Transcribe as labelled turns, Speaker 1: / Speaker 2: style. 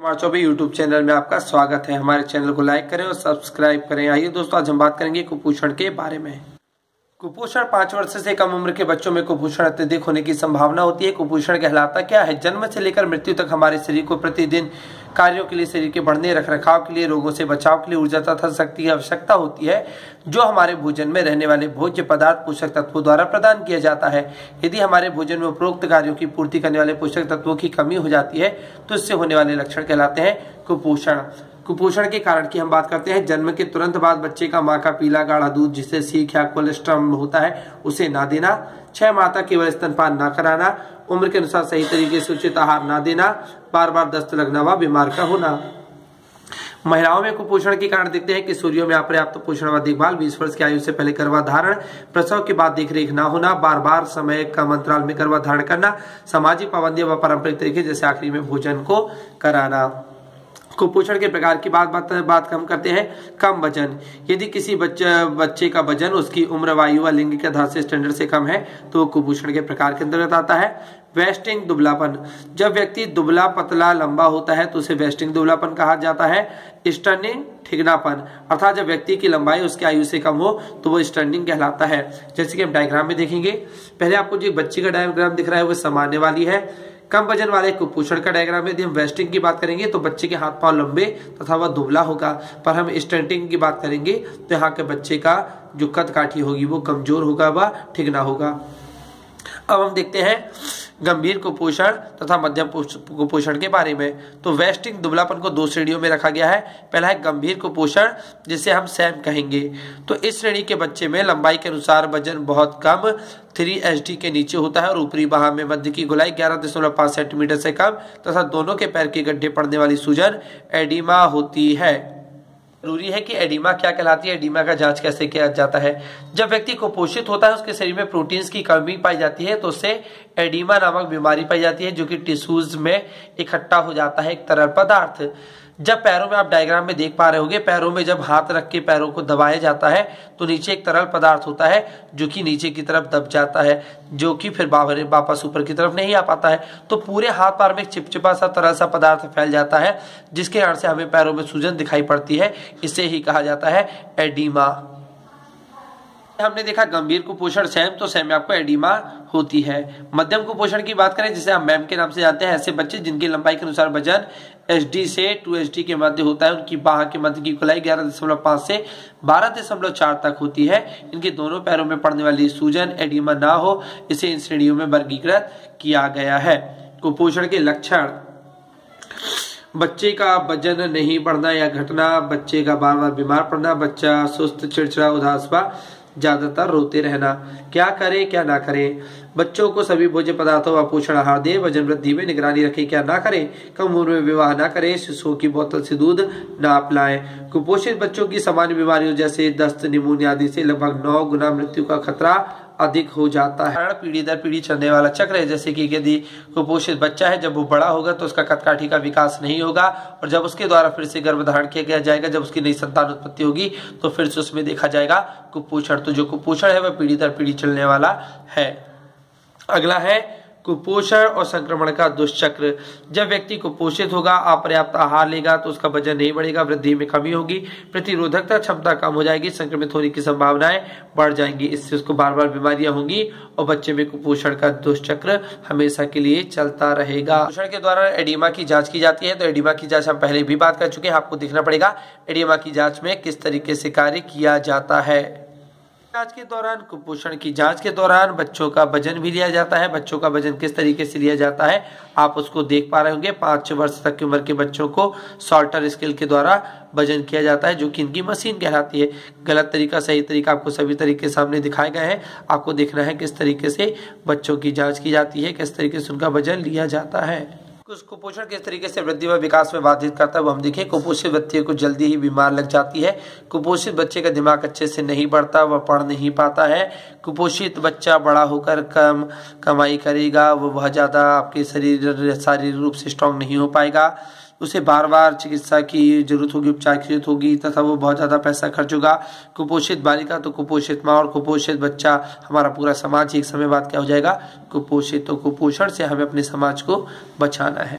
Speaker 1: Kumar Choubey YouTube channel में आपका स्वागत है। हमारे चैनल को लाइक करें और सब्सक्राइब करें। आइए दोस्तों, आज हम बात करेंगे कुपोषण के बारे में। कुपोषण 5 वर्ष से कम उम्र के बच्चों में कुपोषण अत्यधिक होने की संभावना होती है। कुपोषण कहलाता क्या है? जन्म से लेकर मृत्यु तक हमारे शरीर को प्रतिदिन कार्यों के लिए, शरीर के बढ़ने रखरखाव के लिए, रोगों से बचाव के लिए ऊर्जा तथा शक्ति की आवश्यकता होती है, जो हमारे भोजन में रहने वाले भोज्य पदार्थ पोषक तत्वों द्वारा प्रदान किया जाता है। यदि हमारे भोजन में उपरोक्त कार्यों की पूर्ति करने वाले पोषक तत्वों की कमी हो जाती है तो इससे होने वाले लक्षण कहलाते हैं कुपोषण। कुपोषण के कारण की हम बात करते हैं। जन्म के तुरंत बाद बच्चे का मां का पीला गाढ़ा दूध, जिसे सीख या कोलेस्ट्रॉल होता है, उसे ना देना। 6 माह तक केवल स्तनपान ना कराना। उम्र के अनुसार सही तरीके से उचित आहार ना देना। बार बार दस्त लगना व बीमार का होना। महिलाओं में कुपोषण के कारण देखते हैं कि किशोरियों में अपर्याप्त पोषण व देखभाल, 20 वर्ष की आयु से पहले गर्भाधारण, प्रसव के बाद देखरेख ना होना, बार बार समय कम अंतराल में गर्भाधारण करना, सामाजिक पाबंदियां व पारंपरिक तरीके जैसे आखिरी में भोजन को कराना। कुपोषण के प्रकार की बात हम करते हैं। कम वजन। यदि किसी बच्चे का वजन उसकी उम्र, वायु व लिंग के आधार से स्टैंडर्ड से कम है तो कुपोषण के प्रकार के अंतर्गत आता है। वेस्टिंग दुबलापन। जब व्यक्ति दुबला पतला लंबा होता है तो उसे वेस्टिंग दुबलापन कहा जाता है। स्टर्निंग ठिगनापन, अर्थात जब व्यक्ति की लंबाई उसकी आयु से कम हो तो वो स्टर्निंग कहलाता है। जैसे कि हम डायग्राम में देखेंगे। पहले आपको जो बच्चे का डायग्राम दिख रहा है वो सामान्य वाली है। कम वजन वाले कुपोषण का डायग्राम में यदि हम वेस्टिंग की बात करेंगे तो बच्चे के हाथ पांव लंबे तथा वह दुबला होगा। पर हम स्टंटिंग की बात करेंगे तो यहाँ के बच्चे का जो कद काठी होगी वो कमजोर होगा व ठिगना होगा। अब हम देखते हैं गंभीर कुपोषण तथा मध्यम कुपोषण के बारे में। तो वेस्टिंग दुबलापन को 2 श्रेणियों में रखा गया है। पहला है गंभीर कुपोषण, जिसे हम सैम कहेंगे। तो इस श्रेणी के बच्चे में लंबाई के अनुसार वजन बहुत कम 3 SD के नीचे होता है और ऊपरी बाह में मध्य की गोलाई 11.5 सेंटीमीटर से कम तथा दोनों के पैर के गड्ढे पड़ने वाली सूजन एडिमा होती है। जरूरी है कि एडिमा क्या कहलाती है, एडिमा का जांच कैसे किया जाता है। जब व्यक्ति कुपोषित होता है, उसके शरीर में प्रोटीन्स की कमी पाई जाती है तो उससे एडिमा नामक बीमारी पाई जाती है, जो कि टिश्यूज में इकट्ठा हो जाता है एक तरल पदार्थ। जब पैरों में, आप डायग्राम में देख पा रहे होंगे, पैरों में जब हाथ रख के पैरों को दबाया जाता है तो नीचे एक तरल पदार्थ होता है जो कि नीचे की तरफ दब जाता है, जो कि फिर वापस ऊपर की तरफ नहीं आ पाता है। तो पूरे हाथ पैर में एक चिपचिपा सा तरल सा पदार्थ फैल जाता है, जिसके कारण से हमें पैरों में सूजन दिखाई पड़ती है। इसे ही कहा जाता है एडिमा। हमने देखा गंभीर कुपोषण सैम, तो सैम में आपको एडिमा होती है। मध्यम कुपोषण की बात करें, जिसे हम मैम के नाम से जानते हैं, ऐसे बच्चे जिनकी लंबाई के अनुसार वजन SD से 2 SD के मध्य होता है। उनकी बाह के मध्य की गोलाई 11.5 से 12.4 तक होती है। इनके दोनों पैरों में पड़ने वाली सूजन एडिमा ना हो, इसे इन श्रेणियों में वर्गीकृत किया गया है। कुपोषण के लक्षण। बच्चे का वजन नहीं बढ़ना या घटना, बच्चे का बार बार बीमार पड़ना, बच्चा सुस्त, चिड़चिड़ा, उदास व ज्यादातर रोते रहना। क्या करें क्या ना करें? बच्चों को सभी भोज्य पदार्थों व पोषण आहार दे। वजन वृद्धि में निगरानी रखें। क्या ना करें? कम उम्र में विवाह ना करें। शिशुओं की बोतल से दूध ना पिलाएं। कुपोषित बच्चों की सामान्य बीमारियों जैसे दस्त, निमोनिया आदि से लगभग 9 गुना मृत्यु का खतरा अधिक हो जाता है। पीढ़ी दर पीढ़ी चलने वाला चक्र है। जैसे कि यदि कुपोषित बच्चा है, जब वो बड़ा होगा तो उसका कदकाठी का विकास नहीं होगा, और जब उसके द्वारा फिर से गर्भधारण किया जाएगा, जब उसकी नई संतान उत्पत्ति होगी तो फिर से उसमें देखा जाएगा कुपोषण। तो जो कुपोषण है वह पीढ़ी दर पीढ़ी चलने वाला है। अगला है कुपोषण और संक्रमण का दुष्चक्र। जब व्यक्ति कुपोषित होगा, अपर्याप्त आहार लेगा तो उसका वजन नहीं बढ़ेगा, वृद्धि में कमी होगी, प्रतिरोधकता क्षमता कम हो जाएगी, संक्रमित होने की संभावनाएं बढ़ जाएंगी। इससे उसको बार बार बीमारियां होंगी और बच्चे में कुपोषण का दुष्चक्र हमेशा के लिए चलता रहेगा। कुपोषण के दौरान एडिमा की जांच की जाती है। तो एडिमा की जांच हम पहले भी बात कर चुके हैं, आपको देखना पड़ेगा एडिमा की जांच में किस तरीके से कार्य किया जाता है। जांच के दौरान, कुपोषण की जांच के दौरान बच्चों का वजन भी लिया जाता है। बच्चों का वजन किस तरीके से लिया जाता है आप उसको देख पा रहे होंगे। 5 वर्ष तक की उम्र के बच्चों को सॉल्टर स्केल के द्वारा वजन किया जाता है, जो कि इनकी मशीन कहलाती है। गलत तरीका, सही तरीका, आपको सभी तरीके सामने दिखाए गए हैं। आपको देखना है किस तरीके से बच्चों की जाँच की जाती है, किस तरीके से उनका वजन लिया जाता है। कुपोषण किस तरीके से वृद्धि व विकास में बाधित करता है वो हम देखें। कुपोषित बच्चे को जल्दी ही बीमार लग जाती है। कुपोषित बच्चे का दिमाग अच्छे से नहीं बढ़ता, वह पढ़ नहीं पाता है। कुपोषित बच्चा बड़ा होकर कम कमाई करेगा, वो बहुत ज्यादा आपके शारीरिक रूप से स्ट्रांग नहीं हो पाएगा। उसे बार बार चिकित्सा की जरूरत होगी, उपचार की जरूरत होगी तथा वो बहुत ज्यादा पैसा खर्च होगा। कुपोषित बालिका तो कुपोषित माँ और कुपोषित बच्चा, हमारा पूरा समाज एक समय बाद क्या हो जाएगा? कुपोषित। तो कुपोषण से हमें अपने समाज को बचाना है।